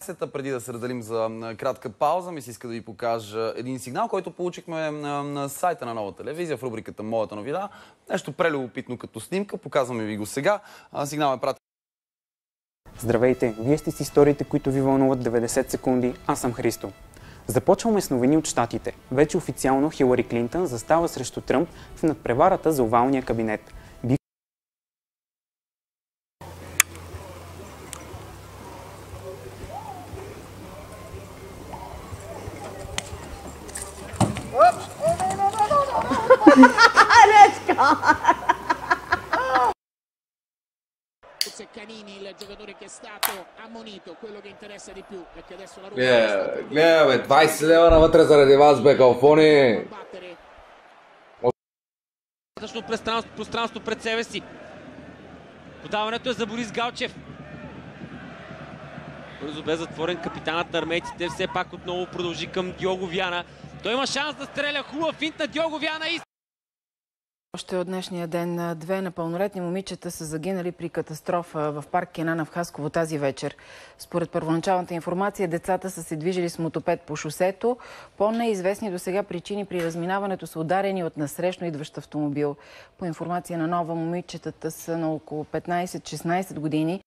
20, преди да се разделим за кратка пауза, ми се иска да ви покажа един сигнал, който получихме на сайта на Нова телевизия в рубриката Моята новина. Нещо прелюбопитно като снимка, показваме ви го сега. Сигнал е пратен. Здравейте! Вие сте с историите, които ви вълнуват 90 секунди. Аз съм Христо. Започваме с новини от щатите. Вече официално Хилари Клинтън застава срещу Тръмп в надпреварата за овалния кабинет. Canini, il giocatore che è stato ammonito, quello che interessa di più perché adesso la Гледа, 20 лева навътре заради вас, бе, калфони! Достатъчно пространство пред себе си. Подаването е за Борис Галчев. Бързо бе затворен капитанът на армейците. Все пак отново продължи към Диого Виана. Той има шанс да стреля. Хубав финт на Диого Виана и... Още от днешния ден две непълнолетни момичета са загинали при катастрофа в парк Кенана в Хасково тази вечер. Според първоначалната информация, децата са се движили с мотопед по шосето. По неизвестни до сега причини при разминаването са ударени от насрещно идващ автомобил. По информация на Нова, момичетата са на около 15-16 години.